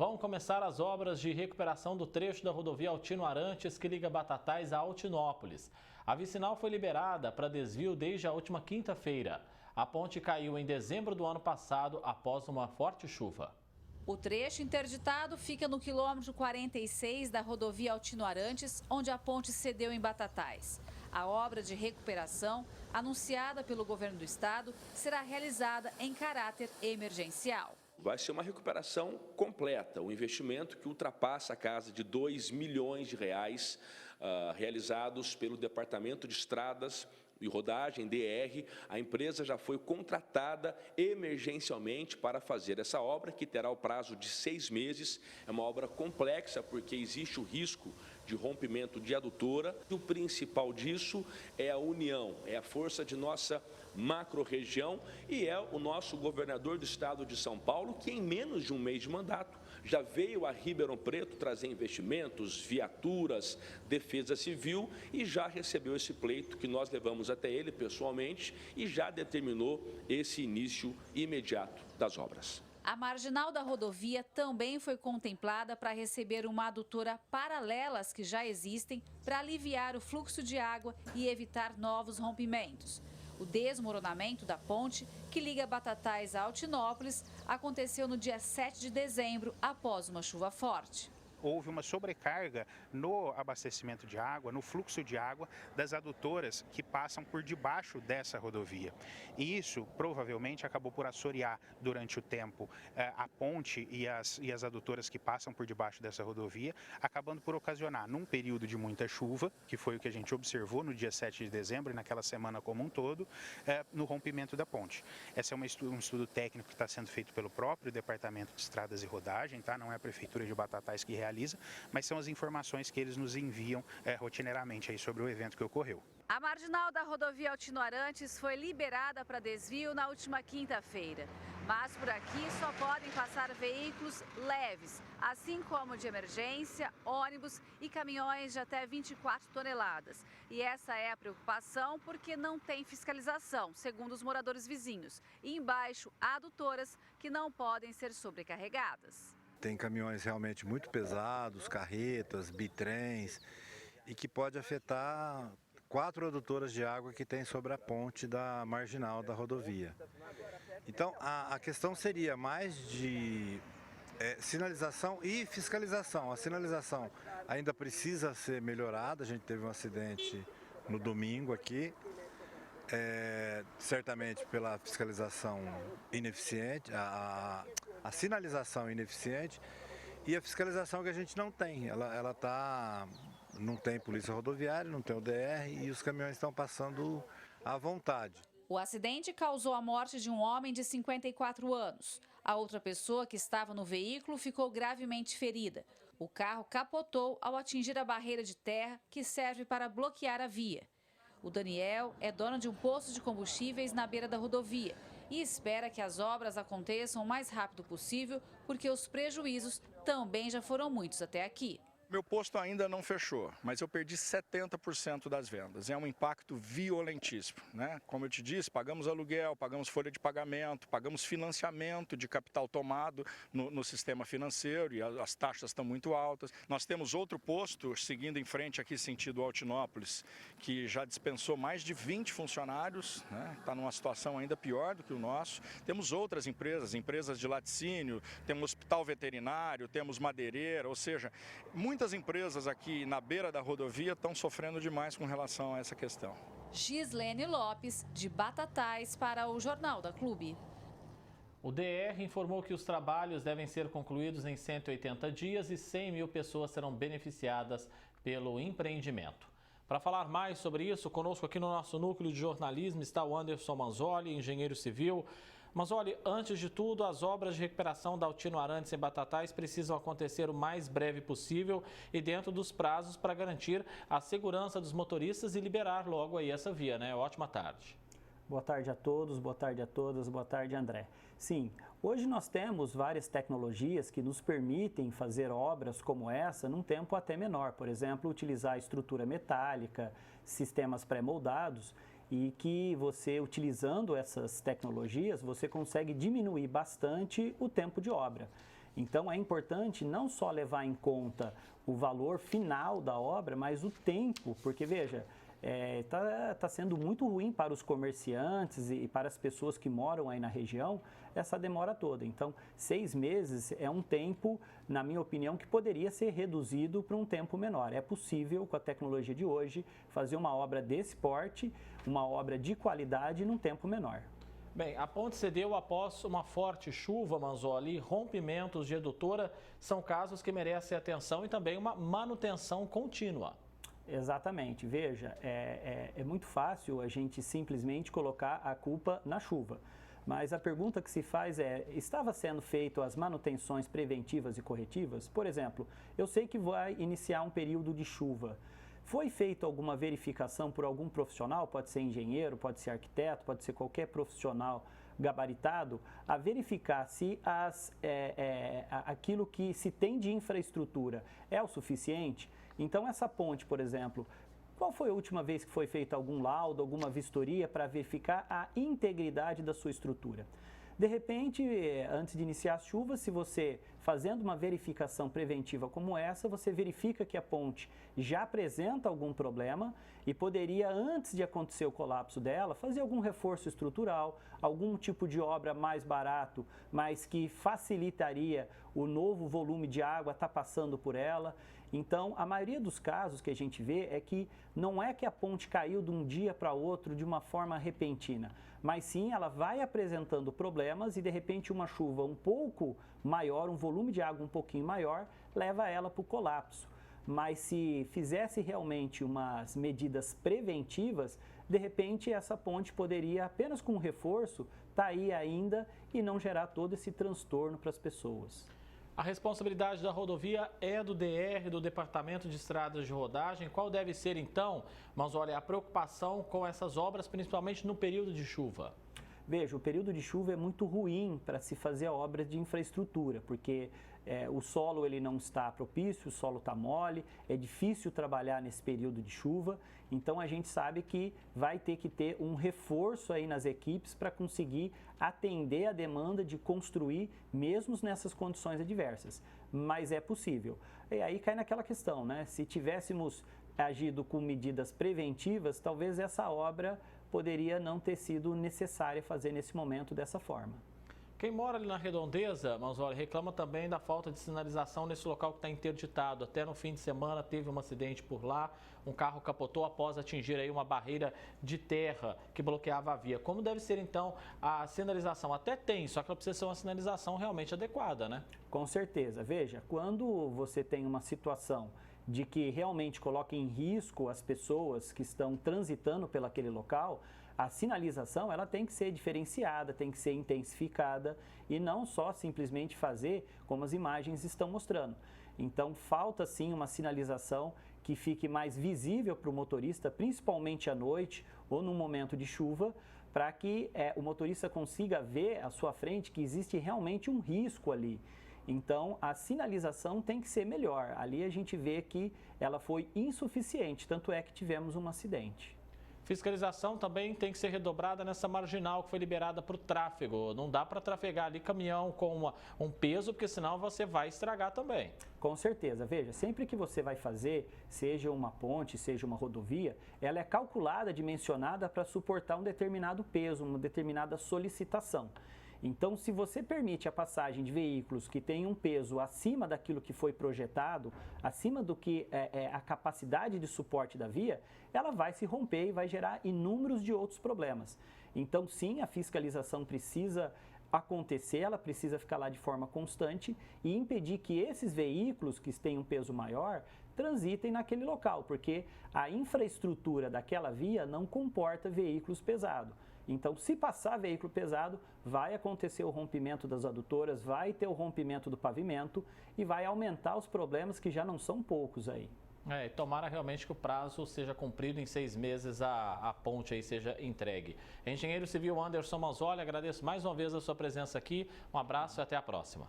Vão começar as obras de recuperação do trecho da rodovia Altino Arantes, que liga Batatais a Altinópolis. A vicinal foi liberada para desvio desde a última quinta-feira. A ponte caiu em dezembro do ano passado após uma forte chuva. O trecho interditado fica no quilômetro 46 da rodovia Altino Arantes, onde a ponte cedeu em Batatais. A obra de recuperação, anunciada pelo governo do estado, será realizada em caráter emergencial. Vai ser uma recuperação completa, um investimento que ultrapassa a casa de 2 milhões de reais, realizados pelo Departamento de Estradas e Rodagem, DR. A empresa já foi contratada emergencialmente para fazer essa obra, que terá o prazo de 6 meses. É uma obra complexa, porque existe o risco de rompimento de adutora. E o principal disso é a união, é a força de nossa macro-região e é o nosso governador do estado de São Paulo, que em menos de um mês de mandato já veio a Ribeirão Preto trazer investimentos, viaturas, defesa civil e já recebeu esse pleito que nós levamos até ele pessoalmente e já determinou esse início imediato das obras. A marginal da rodovia também foi contemplada para receber uma adutora paralela às que já existem para aliviar o fluxo de água e evitar novos rompimentos. O desmoronamento da ponte, que liga Batatais a Altinópolis, aconteceu no dia 7 de dezembro, após uma chuva forte. Houve uma sobrecarga no abastecimento de água, no fluxo de água das adutoras que passam por debaixo dessa rodovia. E isso provavelmente acabou por assorear durante o tempo a ponte e as adutoras que passam por debaixo dessa rodovia, acabando por ocasionar, num período de muita chuva, que foi o que a gente observou no dia 7 de dezembro e naquela semana como um todo, no rompimento da ponte. Esse é um estudo técnico que está sendo feito pelo próprio Departamento de Estradas e Rodagem, tá? Não é a Prefeitura de Batatais que realiza, mas são as informações que eles nos enviam rotineiramente aí sobre o evento que ocorreu. A marginal da rodovia Altino Arantes foi liberada para desvio na última quinta-feira. Mas por aqui só podem passar veículos leves, assim como de emergência, ônibus e caminhões de até 24 toneladas. E essa é a preocupação porque não tem fiscalização, segundo os moradores vizinhos. E embaixo há adutoras que não podem ser sobrecarregadas. Tem caminhões realmente muito pesados, carretas, bitrens, e que pode afetar 4 adutoras de água que tem sobre a ponte da marginal da rodovia. Então, a questão seria mais de sinalização e fiscalização. A sinalização ainda precisa ser melhorada, a gente teve um acidente no domingo aqui. Certamente pela fiscalização ineficiente, a sinalização ineficiente e a fiscalização que a gente não tem. Não tem polícia rodoviária, não tem o DR e os caminhões estão passando à vontade. O acidente causou a morte de um homem de 54 anos. A outra pessoa que estava no veículo ficou gravemente ferida. O carro capotou ao atingir a barreira de terra que serve para bloquear a via. O Daniel é dono de um posto de combustíveis na beira da rodovia e espera que as obras aconteçam o mais rápido possível, porque os prejuízos também já foram muitos até aqui. Meu posto ainda não fechou, mas eu perdi 70% das vendas. É um impacto violentíssimo, né? Como eu te disse, pagamos aluguel, pagamos folha de pagamento, pagamos financiamento de capital tomado no sistema financeiro e as taxas estão muito altas. Nós temos outro posto seguindo em frente aqui sentido Altinópolis, que já dispensou mais de 20 funcionários, né? Está numa situação ainda pior do que o nosso. Temos outras empresas de laticínio, temos hospital veterinário, temos madeireira, ou seja, muitas empresas aqui na beira da rodovia estão sofrendo demais com relação a essa questão. Gislene Lopes, de Batatais, para o Jornal da Clube. O DR informou que os trabalhos devem ser concluídos em 180 dias e 100 mil pessoas serão beneficiadas pelo empreendimento. Para falar mais sobre isso, conosco aqui no nosso núcleo de jornalismo está o Anderson Manzoli, engenheiro civil. Manzoli, antes de tudo, as obras de recuperação da Altino Arantes em Batatais precisam acontecer o mais breve possível e dentro dos prazos para garantir a segurança dos motoristas e liberar logo aí essa via, né? Ótima tarde. Boa tarde a todos, boa tarde a todas, boa tarde, André. Sim, hoje nós temos várias tecnologias que nos permitem fazer obras como essa num tempo até menor. Por exemplo, utilizar estrutura metálica, sistemas pré-moldados e que você, utilizando essas tecnologias, você consegue diminuir bastante o tempo de obra. Então é importante não só levar em conta o valor final da obra, mas o tempo, porque veja, tá sendo muito ruim para os comerciantes e para as pessoas que moram aí na região essa demora toda. Então, 6 meses é um tempo, na minha opinião, que poderia ser reduzido para um tempo menor. É possível, com a tecnologia de hoje, fazer uma obra desse porte, uma obra de qualidade num tempo menor. Bem, a ponte cedeu após uma forte chuva, Manzolli, rompimentos de redutora são casos que merecem atenção e também uma manutenção contínua. Exatamente. Veja, é muito fácil a gente simplesmente colocar a culpa na chuva. Mas a pergunta que se faz estava sendo feito as manutenções preventivas e corretivas? Por exemplo, eu sei que vai iniciar um período de chuva. Foi feita alguma verificação por algum profissional, pode ser engenheiro, pode ser arquiteto, pode ser qualquer profissional gabaritado, a verificar se aquilo que se tem de infraestrutura é o suficiente? Então, essa ponte, por exemplo, qual foi a última vez que foi feito algum laudo, alguma vistoria para verificar a integridade da sua estrutura? De repente, antes de iniciar as chuvas, se você fazendo uma verificação preventiva como essa, você verifica que a ponte já apresenta algum problema e poderia, antes de acontecer o colapso dela, fazer algum reforço estrutural, algum tipo de obra mais barato, mas que facilitaria o novo volume de água estar passando por ela. Então, a maioria dos casos que a gente vê é que não é que a ponte caiu de um dia para outro de uma forma repentina, mas sim ela vai apresentando problemas e de repente uma chuva um pouco maior, um volume de água um pouquinho maior, leva ela para o colapso. Mas se fizesse realmente umas medidas preventivas, de repente essa ponte poderia, apenas com um reforço, estar aí ainda e não gerar todo esse transtorno para as pessoas. A responsabilidade da rodovia é do DR, do Departamento de Estradas de Rodagem. Qual deve ser, então, Manzolli, a preocupação com essas obras, principalmente no período de chuva? Veja, o período de chuva é muito ruim para se fazer obras de infraestrutura, porque o solo ele não está propício, o solo está mole, é difícil trabalhar nesse período de chuva, então a gente sabe que vai ter que ter um reforço aí nas equipes para conseguir atender a demanda de construir mesmo nessas condições adversas, mas é possível. E aí cai naquela questão, né? Se tivéssemos agido com medidas preventivas, talvez essa obra poderia não ter sido necessária fazer nesse momento dessa forma. Quem mora ali na Redondeza, Manzolli, reclama também da falta de sinalização nesse local que está interditado. Até no fim de semana teve um acidente por lá, um carro capotou após atingir aí uma barreira de terra que bloqueava a via. Como deve ser então a sinalização? Até tem, só que ela precisa ser uma sinalização realmente adequada, né? Com certeza. Veja, quando você tem uma situação de que realmente coloca em risco as pessoas que estão transitando pelaquele local, a sinalização ela tem que ser diferenciada, tem que ser intensificada e não só simplesmente fazer como as imagens estão mostrando. Então falta sim uma sinalização que fique mais visível para o motorista, principalmente à noite ou no momento de chuva, para que o motorista consiga ver à sua frente que existe realmente um risco ali. Então, a sinalização tem que ser melhor. Ali a gente vê que ela foi insuficiente, tanto é que tivemos um acidente. Fiscalização também tem que ser redobrada nessa marginal que foi liberada para o tráfego. Não dá para trafegar ali caminhão com um peso, porque senão você vai estragar também. Com certeza. Veja, sempre que você vai fazer, seja uma ponte, seja uma rodovia, ela é calculada, dimensionada para suportar um determinado peso, uma determinada solicitação. Então, se você permite a passagem de veículos que têm um peso acima daquilo que foi projetado, acima do que é a capacidade de suporte da via, ela vai se romper e vai gerar inúmeros de outros problemas. Então, sim, a fiscalização precisa acontecer, ela precisa ficar lá de forma constante e impedir que esses veículos que têm um peso maior transitem naquele local, porque a infraestrutura daquela via não comporta veículos pesados. Então, se passar veículo pesado, vai acontecer o rompimento das adutoras, vai ter o rompimento do pavimento e vai aumentar os problemas que já não são poucos aí. E tomara realmente que o prazo seja cumprido em 6 meses, a ponte aí seja entregue. Engenheiro Civil Anderson Manzolli, agradeço mais uma vez a sua presença aqui, um abraço e até a próxima.